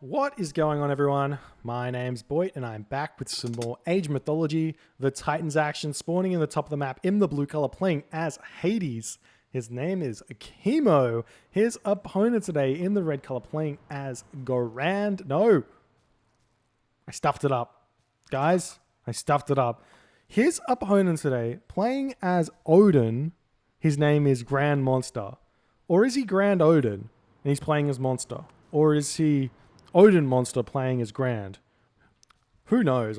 What is going on, everyone? My name's Boyd, and I'm back with some more Age Mythology. The Titans action spawning in the top of the map in the blue color, playing as Hades. His name is Kimo. His opponent today in the red color, playing as No, I stuffed it up. Guys, I stuffed it up. His opponent today, playing as Odin, his name is GrandMonster. Or is he Grand Odin, and he's playing as Monster? Or is he Odin Monster playing as Grand? Who knows?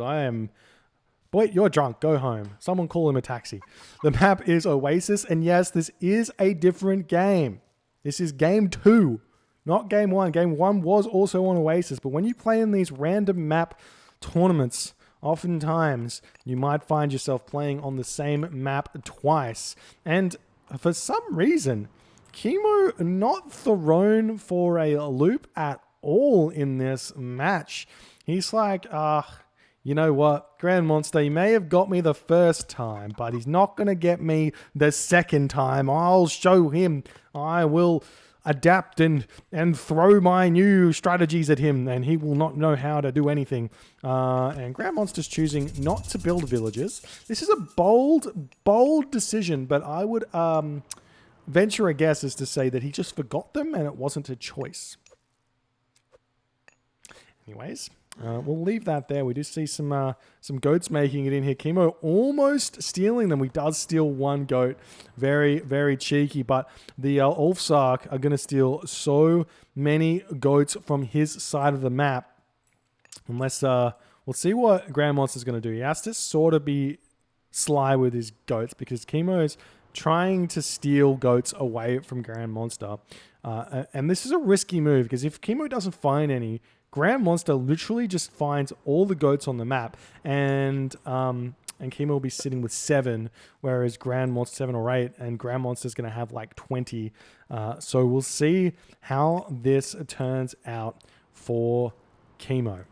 Boy, you're drunk. Go home. Someone call him a taxi. The map is Oasis, and yes, this is a different game. This is game 2, not game 1. Game 1 was also on Oasis, but when you play in these random map tournaments, oftentimes you might find yourself playing on the same map twice. And for some reason, Kimo not thrown for a loop at all in this match. He's like, you know what, GrandMonster, he may have got me the first time, but he's not going to get me the second time. I'll show him. I will adapt and throw my new strategies at him, and he will not know how to do anything. And GrandMonster's choosing not to build villages. This is a bold decision, but I would venture a guess is to say that he just forgot them and it wasn't a choice. Anyways, we'll leave that there. We do see some goats making it in here. Kimo almost stealing them. He does steal one goat. Very, very cheeky. But the Ulfsark are going to steal so many goats from his side of the map. Unless, we'll see what GrandMonster's going to do. He has to sort of be sly with his goats because Kimo is trying to steal goats away from GrandMonster. And this is a risky move because if Kimo doesn't find any, GrandMonster literally just finds all the goats on the map, and Kimo will be sitting with 7, whereas GrandMonster 7 or 8, and GrandMonster's going to have like 20. So we'll see how this turns out for Kimo.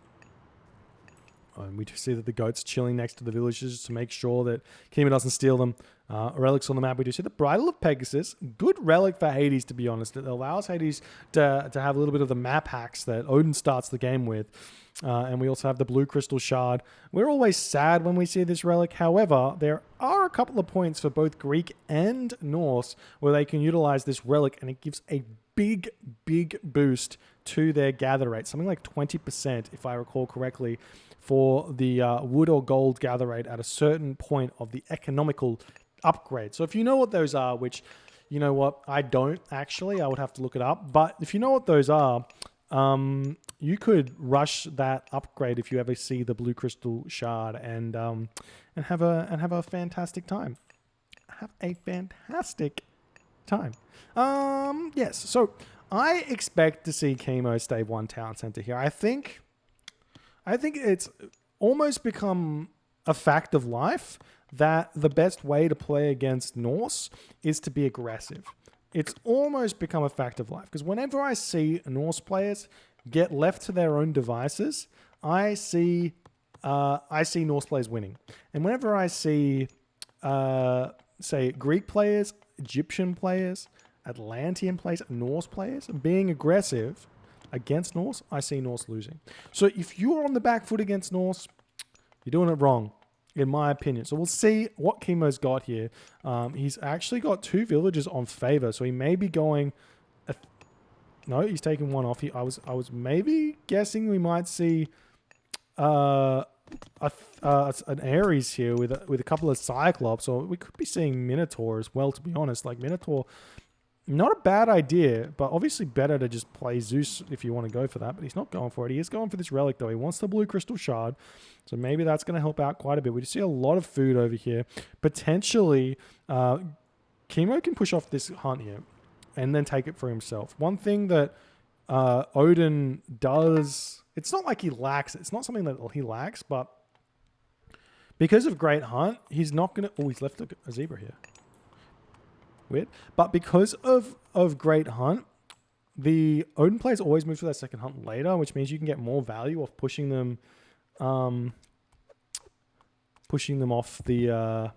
And we see that the goat's chilling next to the villages to make sure that Kimo doesn't steal them. Relics on the map. We do see the Bridle of Pegasus. Good relic for Hades, to be honest. It allows Hades to have a little bit of the map hacks that Odin starts the game with. And we also have the Blue Crystal Shard. We're always sad when we see this relic. However, there are a couple of points for both Greek and Norse where they can utilize this relic, and it gives a big boost to their gather rate. Something like 20%, if I recall correctly, for the wood or gold gather rate at a certain point of the economical upgrade. So if you know what those are, which, you know what, I don't actually, I would have to look it up. But if you know what those are, you could rush that upgrade if you ever see the Blue Crystal Shard and have a fantastic time. Have a fantastic time. Yes. So I expect to see Kimo stay 1 town center here. I think it's almost become a fact of life that the best way to play against Norse is to be aggressive. It's almost become a fact of life because whenever I see Norse players get left to their own devices, I see Norse players winning. And whenever I see, say, Greek players, Egyptian players, Atlantean players, Norse players being aggressive against Norse, I see Norse losing. So if you're on the back foot against Norse, you're doing it wrong, in my opinion. So we'll see what Kimo's got here. He's actually got 2 villages on favor, so he may be going. No, he's taking one off. I was maybe guessing we might see an Ares here with a couple of Cyclops, or we could be seeing Minotaur as well. To be honest, like Minotaur. Not a bad idea, but obviously better to just play Zeus if you want to go for that. But he's not going for it. He is going for this relic, though. He wants the Blue Crystal Shard. So maybe that's going to help out quite a bit. We just see a lot of food over here. Potentially, Kimo can push off this hunt here and then take it for himself. One thing that Odin does, it's not like he lacks. It's not something that he lacks, but because of Great Hunt, he's not going to... Oh, he's left a zebra here. Weird. But because of Great Hunt, the Odin players always move to their second hunt later, which means you can get more value off pushing them off of that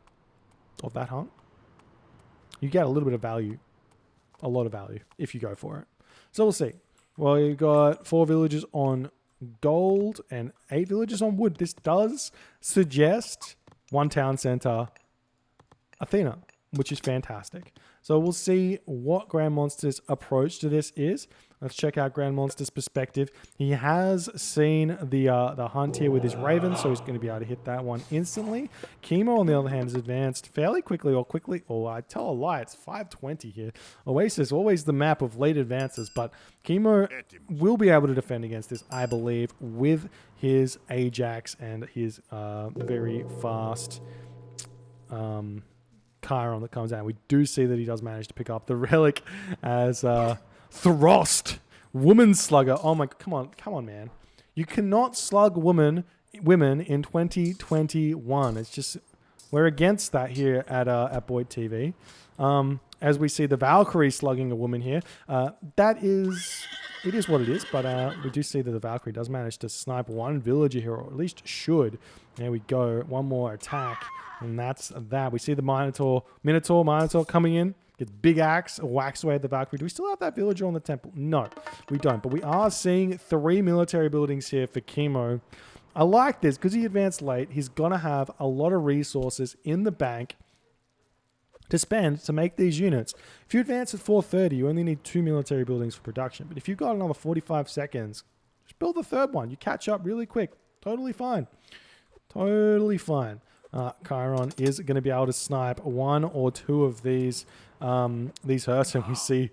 hunt. You get a little bit of value, a lot of value if you go for it. So we'll see. Well, you got 4 villages on gold and 8 villages on wood. This does suggest 1 town center, Athena, which is fantastic. So we'll see what GrandMonster's approach to this is. Let's check out GrandMonster's perspective. He has seen the hunt here with his Raven, so he's going to be able to hit that one instantly. Kimo, on the other hand, has advanced fairly quickly, or I tell a lie, it's 520 here. Oasis, always the map of late advances, but Kimo will be able to defend against this, I believe, with his Ajax and his very fast Chiron that comes out. We do see that he does manage to pick up the relic as Throst, woman slugger. Oh my, come on, man. You cannot slug women in 2021. It's just, we're against that here at Boyd TV. As we see the Valkyrie slugging a woman here. It is what it is, but we do see that the Valkyrie does manage to snipe one villager here, or at least should. There we go. One more attack. And that's that. We see the Minotaur coming in. Gets big axe, whacks away at the Valkyrie. Do we still have that villager on the temple? No, we don't. But we are seeing 3 military buildings here for Kimo. I like this because he advanced late. He's going to have a lot of resources in the bank to spend to make these units. If you advance at 430, you only need 2 military buildings for production. But if you've got another 45 seconds, just build the 3rd one. You catch up really quick. Totally fine. Totally fine. Chiron is going to be able to snipe 1 or 2 of these hearse, and we see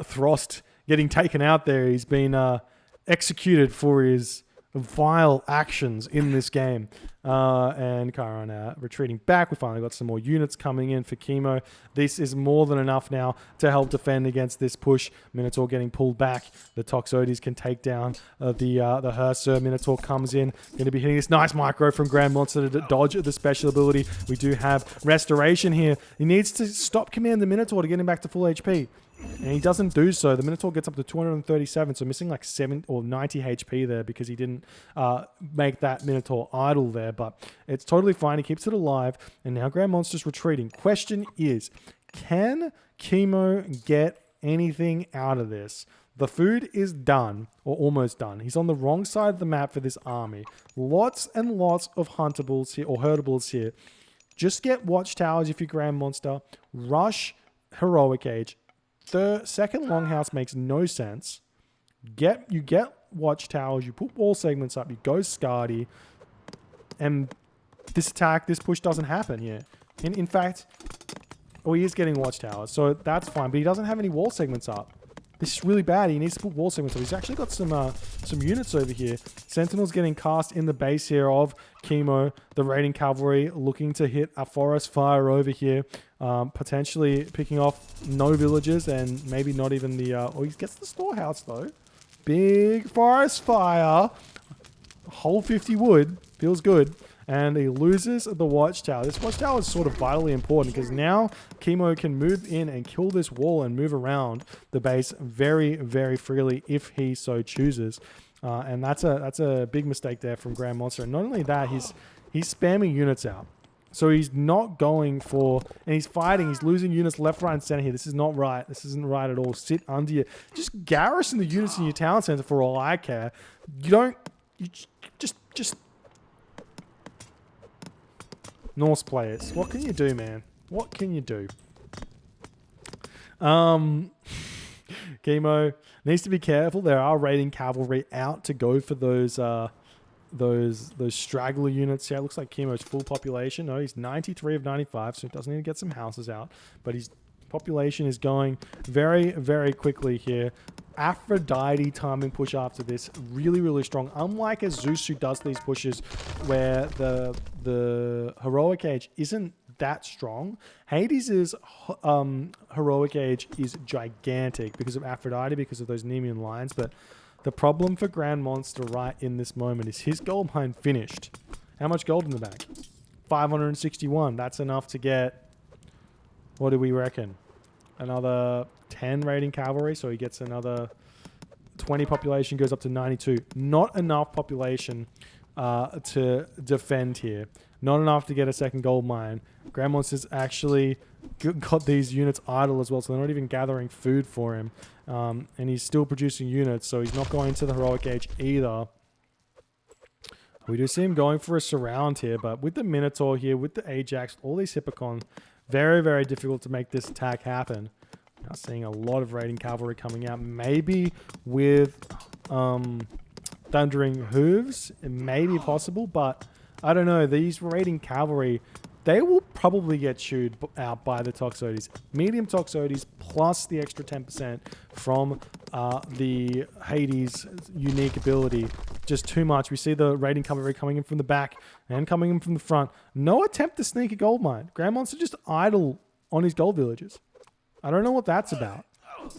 Throst getting taken out there. He's been executed for his vile actions in this game. And Chiron retreating back. We finally got some more units coming in for Kimo. This is more than enough now to help defend against this push. Minotaur getting pulled back. The Toxotes can take down the Hearser. Minotaur comes in. Going to be hitting this nice micro from GrandMonster to dodge the special ability. We do have Restoration here. He needs to stop command the Minotaur to get him back to full HP. And he doesn't do so. The Minotaur gets up to 237, so missing like 7 or 90 HP there because he didn't make that Minotaur idle there. But it's totally fine. He keeps it alive. And now GrandMonster's retreating. Question is, can Kimo get anything out of this? The food is done, or almost done. He's on the wrong side of the map for this army. Lots and lots of huntables here, or herdables here. Just get watchtowers if you're GrandMonster. Rush Heroic Age. The second longhouse makes no sense. You get watchtowers, you put wall segments up, you go Scardy, and this push doesn't happen here. In fact, he is getting watchtowers, so that's fine, but he doesn't have any wall segments up. This is really bad. He needs to put wall segments up. He's actually got some units over here. Sentinels getting cast in the base here of Kimo. The raiding cavalry looking to hit a forest fire over here. Potentially picking off no villages and maybe not even the... he gets the storehouse though. Big forest fire. Whole 50 wood. Feels good. And he loses the watchtower. This watchtower is sort of vitally important because now Kimo can move in and kill this wall and move around the base very, very freely if he so chooses. And that's a big mistake there from GrandMonster. And not only that, he's spamming units out. So he's not going for... And he's fighting. He's losing units left, right, and center here. This is not right. This isn't right at all. Sit under you. Just garrison the units in your town center for all I care. You don't... You just... Norse players. What can you do, man? What can you do? Kimo needs to be careful. There are raiding cavalry out to go for those straggler units here. It looks like Kimo's full population. No, he's 93 of 95, so he doesn't need to get some houses out. But his population is going very, very quickly here. Aphrodite timing push after this. Really, really strong. Unlike a Zeus who does these pushes where the heroic age isn't that strong, Hades' heroic age is gigantic because of Aphrodite, because of those Nemean lines. But the problem for GrandMonster right in this moment is his gold mine finished. How much gold in the bank? 561. That's enough to get, what do we reckon? Another 10 raiding cavalry, so he gets another 20 population, goes up to 92. Not enough population to defend here. Not enough to get a second gold mine. GrandMonster's actually got these units idle as well, so they're not even gathering food for him. And he's still producing units, so he's not going to the heroic age either. We do see him going for a surround here, but with the Minotaur here, with the Ajax, all these Hippocon, very, very difficult to make this attack happen. Now seeing a lot of raiding cavalry coming out, maybe with Thundering Hooves. It may be possible, but I don't know. These raiding cavalry, they will probably get chewed out by the Toxotes. Medium Toxotes plus the extra 10% from the Hades unique ability. Just too much. We see the raiding cavalry coming in from the back and coming in from the front. No attempt to sneak a gold mine. GrandMonster just idle on his gold villages. I don't know what that's about.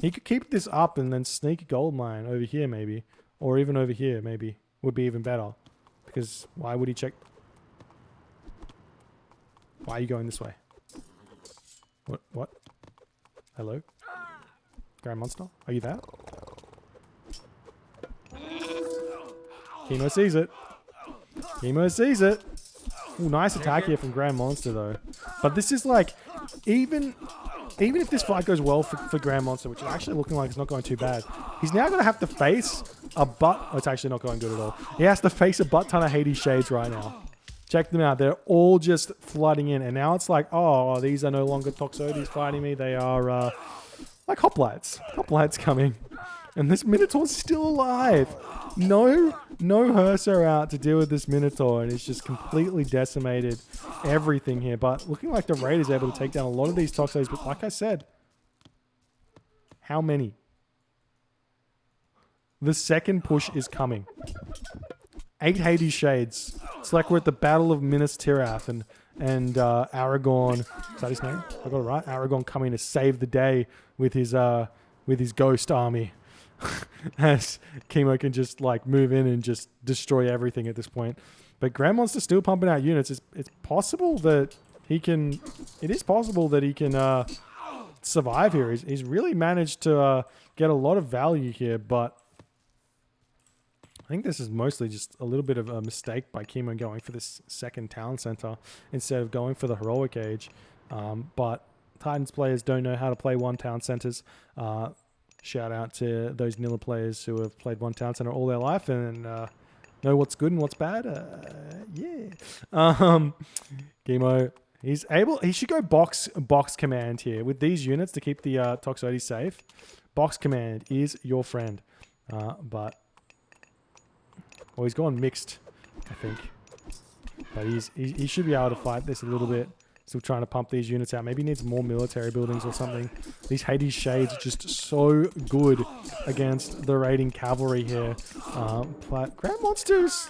He could keep this up and then sneak a gold mine over here maybe. Or even over here maybe. Would be even better. Because why would he check... Why are you going this way? What? Hello? GrandMonster? Are you there? Kimo sees it. Kimo sees it. Ooh, nice attack here from GrandMonster though. But this is like, even if this fight goes well for GrandMonster, which is actually looking like it's not going too bad, he's now going to have to face a butt... Oh, it's actually not going good at all. He has to face a butt ton of Hades Shades right now. Check them out. They're all just flooding in. And now it's like, oh, these are no longer Toxotes fighting me. They are like hoplites. Hoplites coming. And this Minotaur's still alive. No Hersa out to deal with this Minotaur. And it's just completely decimated everything here. But looking like the raid is able to take down a lot of these Toxotes. But like I said, how many? The second push is coming. 8 Hades Shades. It's like we're at the Battle of Minas Tirith and Aragorn. Is that his name? I got it right. Aragorn coming to save the day with his ghost army. As Kimo can just like move in and just destroy everything at this point. But GrandMonster's still pumping out units. It's possible that he can... It is possible that he can survive here. He's really managed to get a lot of value here, but I think this is mostly just a little bit of a mistake by Kimo going for this second town center instead of going for the heroic age. But Titans players don't know how to play one town centers. Shout out to those Nilla players who have played one town center all their life and know what's good and what's bad. Kimo, he should go box command here with these units to keep the Toxotes safe. Box command is your friend. But well, he's gone mixed, I think. But he should be able to fight this a little bit. Still trying to pump these units out. Maybe he needs more military buildings or something. These Hades Shades are just so good against the raiding cavalry here. But GrandMonster's,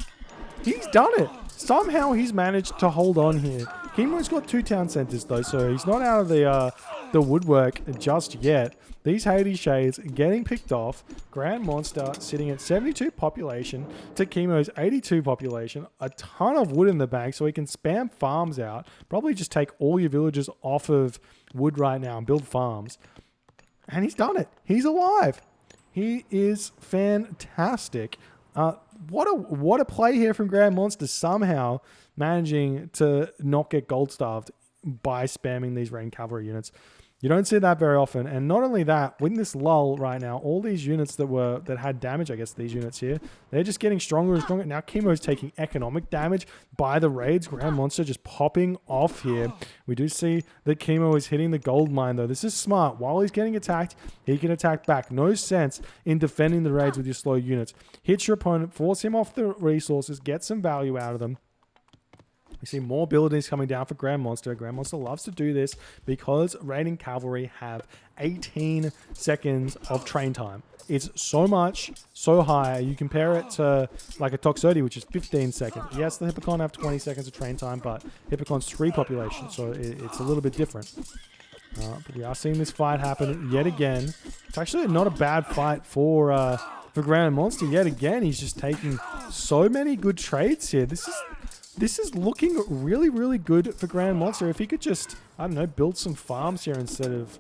he's done it. Somehow he's managed to hold on here. Kimo's got 2 town centers though, so he's not out of the woodwork just yet. These Hades Shades getting picked off. GrandMonster sitting at 72 population to Kimo's 82 population. A ton of wood in the bank so he can spam farms out. Probably just take all your villagers off of wood right now and build farms. And he's done it. He's alive. He is fantastic. What a play here from GrandMonster, somehow managing to not get gold starved by spamming these rain cavalry units. You don't see that very often. And not only that, with this lull right now, all these units that had damage, I guess these units here, they're just getting stronger and stronger. Now Kimo's taking economic damage by the raids. GrandMonster just popping off here. We do see that Kimo is hitting the gold mine though. This is smart. While he's getting attacked, he can attack back. No sense in defending the raids with your slow units. Hit your opponent, force him off the resources, get some value out of them. We see more buildings coming down for GrandMonster. GrandMonster loves to do this because raiding cavalry have 18 seconds of train time. It's so much, so high. You compare it to like a Toxotes, which is 15 seconds. Yes, the Hippocon have 20 seconds of train time, but Hippocon's 3 population, so it's a little bit different. But we are seeing this fight happen yet again. It's actually not a bad fight for GrandMonster yet again. He's just taking so many good trades here. This is looking really, really good for GrandMonster. If he could just, I don't know, build some farms here instead of...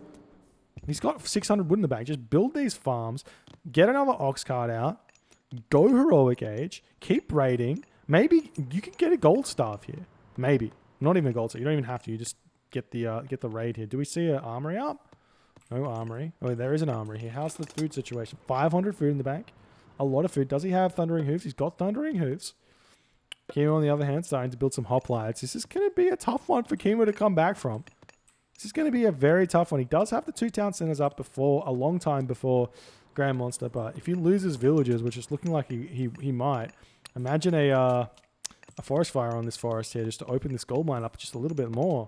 He's got 600 wood in the bank. Just build these farms, get another ox cart out, go heroic age, keep raiding. Maybe you can get a gold staff here. Maybe. Not even a gold staff. You don't even have to. You just get the raid here. Do we see an armory up? No armory. Oh, there is an armory here. How's the food situation? 500 food in the bank. A lot of food. Does he have Thundering Hooves? He's got Thundering Hooves. Kimo, on the other hand, starting to build some hoplites. This is going to be a tough one for Kimo to come back from. This is going to be a very tough one. He does have the 2 town centers up before, a long time before GrandMonster, but if he loses villages, which is looking like he might, imagine a forest fire on this forest here just to open this gold mine up just a little bit more.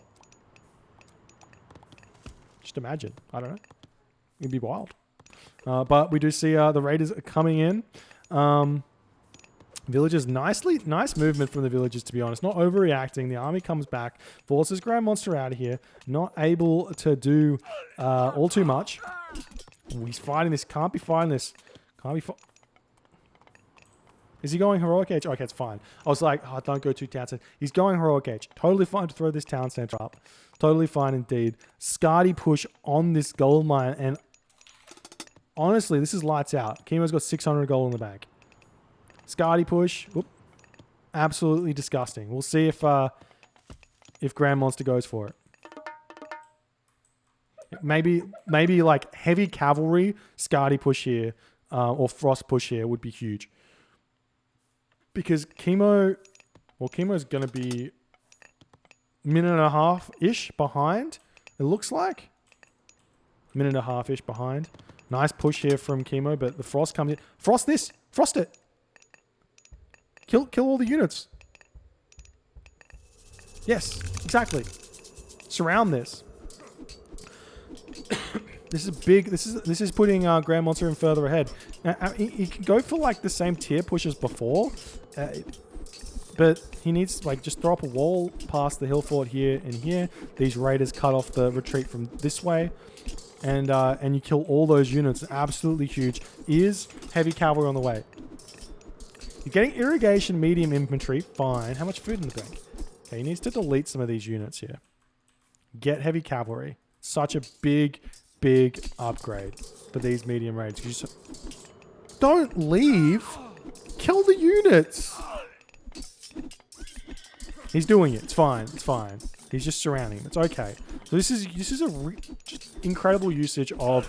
Just imagine. I don't know. It'd be wild. But we do see the raiders coming in. Villagers, nice movement from the villagers, to be honest. Not overreacting. The army comes back, forces GrandMonster out of here. Not able to do all too much. Ooh, he's fighting this. Can't be fighting this. Is he going heroic age? Okay, it's fine. I was like, oh, don't go too town center. He's going heroic age. Totally fine to throw this town center up. Totally fine indeed. Scardy push on this gold mine. And honestly, this is lights out. Kimo's got 600 gold in the bank. Scardy push. Whoop. Absolutely disgusting. We'll see if GrandMonster goes for it. Maybe like heavy cavalry, Scardy push here, or frost push here would be huge. Because Kimo's going to be minute and a half-ish behind, it looks like. Minute and a half-ish behind. Nice push here from Kimo, but the frost comes in. Frost this! Frost it! Kill all the units. Yes, exactly. Surround this. This is big. This is putting GrandMonster in further ahead. Now, he can go for like the same tier push as before, but he needs to like just throw up a wall past the hill fort here and here. These raiders cut off the retreat from this way, and you kill all those units. Absolutely huge. Is heavy cavalry on the way? You're getting irrigation, medium infantry. Fine. How much food in the bank? Okay, he needs to delete some of these units here. Get heavy cavalry. Such a big upgrade for these medium raids. Don't leave. Kill the units. He's doing it. It's fine. It's fine. He's just surrounding them. It's okay. So this is a just incredible usage of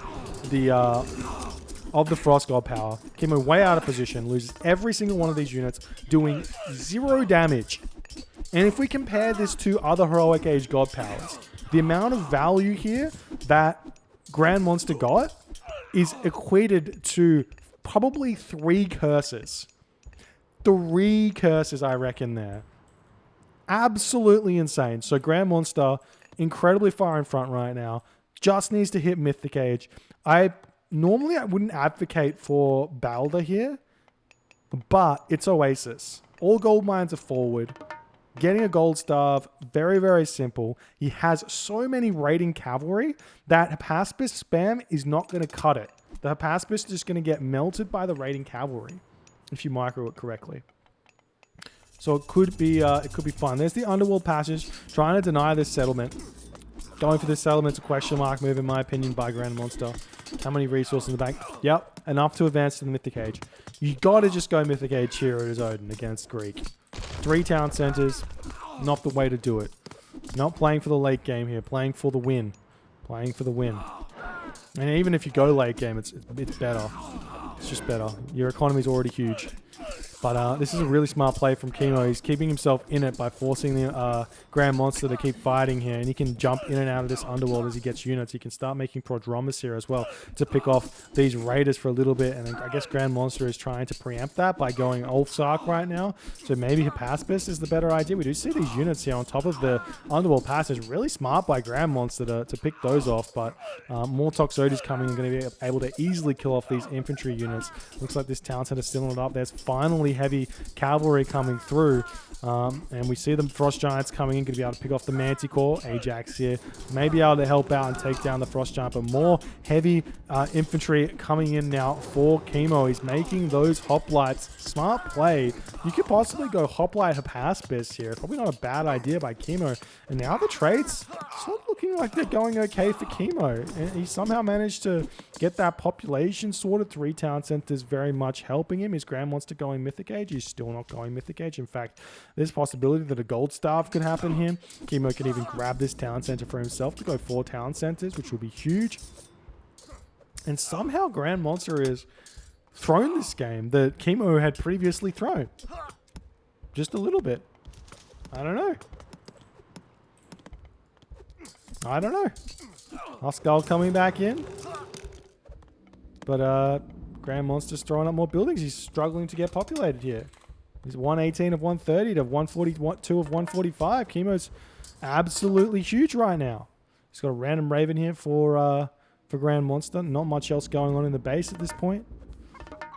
the Frost God power. Kimo way out of position, loses every single one of these units, doing 0 damage. And if we compare this to other Heroic Age God powers, the amount of value here that GrandMonster got is equated to probably 3 curses. 3 curses, I reckon, there. Absolutely insane. So GrandMonster, incredibly far in front right now, just needs to hit Mythic Age. Normally, I wouldn't advocate for Balder here, but it's Oasis. All gold mines are forward. Getting a gold starve, very, very simple. He has so many raiding cavalry that Hypaspis spam is not going to cut it. The Hypaspis is just going to get melted by the raiding cavalry if you micro it correctly. So it could be fun. There's the Underworld Passage, trying to deny this settlement. Going for this settlement's a question mark move, in my opinion, by GrandMonster. How many resources in the bank? Yep, enough to advance to the Mythic Age. You got to just go Mythic Age here as Odin against Greek. 3 town centers, not the way to do it. Not playing for the late game here, playing for the win. Playing for the win. And even if you go late game, it's better. It's just better. Your economy's already huge. But this is a really smart play from Kimo. He's keeping himself in it by forcing the GrandMonster to keep fighting here. And he can jump in and out of this underworld as he gets units. He can start making Prodromus here as well to pick off these raiders for a little bit. And I guess GrandMonster is trying to preempt that by going Ulfsark right now. So maybe Hypaspis is the better idea. We do see these units here on top of the Underworld Passage. Really smart by GrandMonster to pick those off. But more Toxotes coming and going to be able to easily kill off these infantry units. Looks like this town center still not up. There's finally heavy cavalry coming through, and we see the Frost Giants coming in, going to be able to pick off the Manticore. Ajax here may be able to help out and take down the Frost Giant, but more heavy infantry coming in now for Kimo. He's making those hoplites. Smart play. You could possibly go hoplite Hypaspis here. Probably not a bad idea by Kimo. And now the trades, it's not looking like they're going okay for Kimo. And he somehow managed to get that population sorted. 3 town centers very much helping him. His GrandMonster going Mythic Age. He's still not going Mythic Age. In fact, there's a possibility that a gold starve could happen here. Kimo can even grab this town center for himself to go 4 town centers, which will be huge. And somehow GrandMonster is thrown this game that Kimo had previously thrown. Just a little bit. I don't know. Huskell coming back in. But GrandMonster's throwing up more buildings. He's struggling to get populated here. He's 118 of 130 to 142 of 145. Kimo's absolutely huge right now. He's got a random Raven here for GrandMonster. Not much else going on in the base at this point.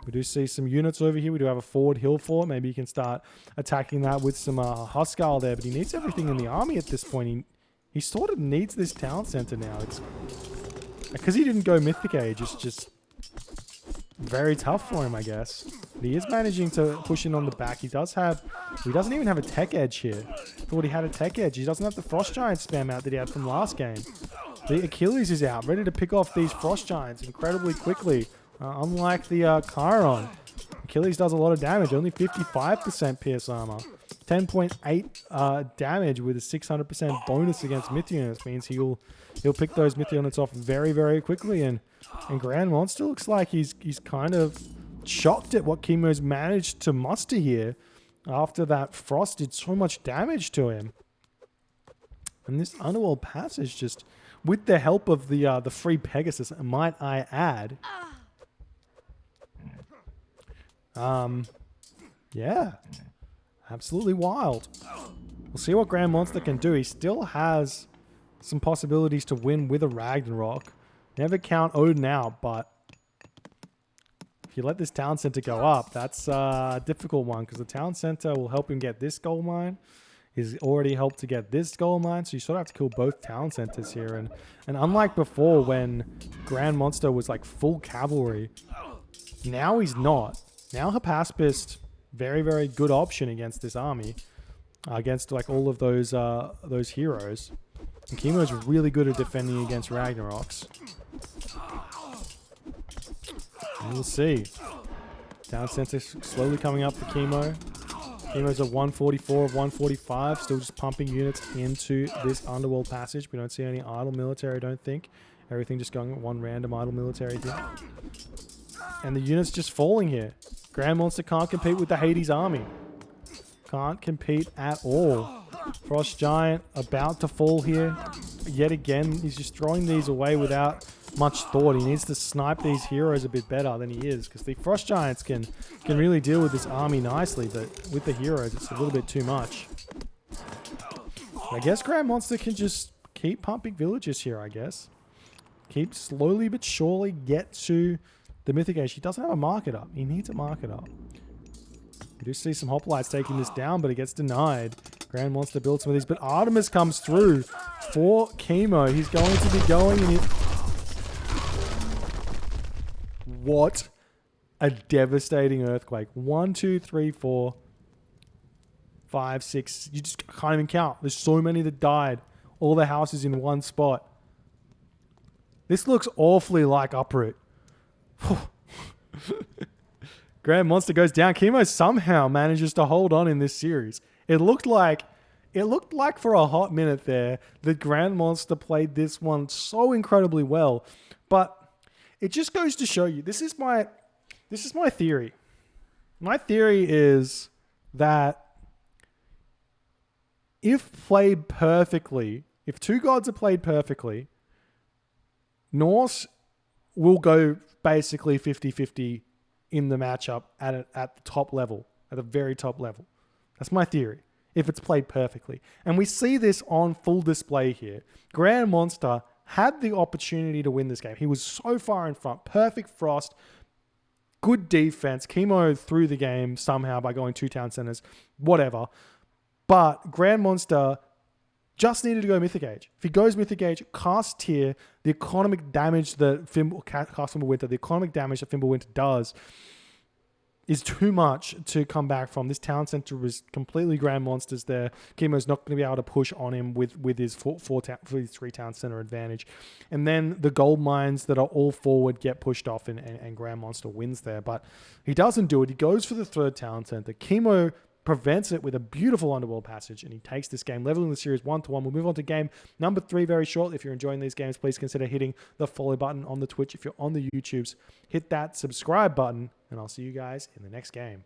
We do see some units over here. We do have a forward hill fort. Maybe he can start attacking that with some Huskell there. But he needs everything in the army at this point. He sort of needs this town center now. It's because he didn't go Mythic Age. It's just very tough for him, I guess. But he is managing to push in on the back. He doesn't even have a tech edge here. Thought he had a tech edge. He doesn't have the Frost Giant spam out that he had from last game. The Achilles is out, ready to pick off these Frost Giants incredibly quickly. Unlike the Chiron, Achilles does a lot of damage, only 55% pierce armor. 10.8 damage with a 600% bonus against myth units means he'll pick those myth units off very, very quickly. And GrandMonster looks like he's kind of shocked at what Kimo's managed to muster here after that Frost did so much damage to him. And this Underworld Passage, just with the help of the free Pegasus, might I add. Yeah, absolutely wild. We'll see what GrandMonster can do. He still has some possibilities to win with a Ragnarok. Never count Odin out, but if you let this town center go up, that's a difficult one because the town center will help him get this gold mine. He's already helped to get this gold mine, so you sort of have to kill both town centers here. And unlike before when GrandMonster was like full cavalry, now he's not. Now Hypaspist, very, very good option against this army, against like all of those heroes. And Kimo's really good at defending against Ragnaroks. And we'll see. Town center slowly coming up for Kimo. Kimo's at 144 of 145, still just pumping units into this Underworld Passage. We don't see any idle military, I don't think. Everything just going at one random idle military here. And the units just falling here. GrandMonster can't compete with the Hades army. Can't compete at all. Frost Giant about to fall here. Yet again, he's just throwing these away without much thought. He needs to snipe these heroes a bit better than he is, because the Frost Giants can really deal with this army nicely, but with the heroes, it's a little bit too much. I guess GrandMonster can just keep pumping villages here, I guess. Keep slowly but surely get to the Mythic Age. He doesn't have a market up. He needs a market up. We do see some Hoplites taking this down, but it gets denied. GrandMonster builds some of these, but Artemis comes through for Kimo. He's going to be going in. What a devastating earthquake. 1, 2, 3, 4, 5, 6. You just can't even count. There's so many that died. All the houses in one spot. This looks awfully like Uproot. GrandMonster goes down. Kimo somehow manages to hold on in this series. It looked like for a hot minute there that GrandMonster played this one so incredibly well. But it just goes to show you, this is my theory. My theory is that if played perfectly, if two gods are played perfectly, Norse will go basically 50-50 in the matchup at the top level, at the very top level. That's my theory, if it's played perfectly. And we see this on full display here. GrandMonster had the opportunity to win this game. He was so far in front. Perfect Frost. Good defense. Kimo threw the game somehow by going 2 town centers. Whatever. But GrandMonster just needed to go Mythic Age. If he goes Mythic Age, cast tier, the economic damage that Fimbulwinter, the economic damage that Fimbulwinter does is too much to come back from. This town center was completely GrandMonster's there. Kimo's not going to be able to push on him with his 3 town center advantage. And then the gold mines that are all forward get pushed off and GrandMonster wins there. But he doesn't do it. He goes for the 3rd town center. Kimo prevents it with a beautiful underworld passage, and he takes this game, leveling the series 1-1. We'll move on to game number 3 very shortly. If you're enjoying these games, please consider hitting the follow button on the Twitch. If you're on the YouTubes, hit that subscribe button, and I'll see you guys in the next game.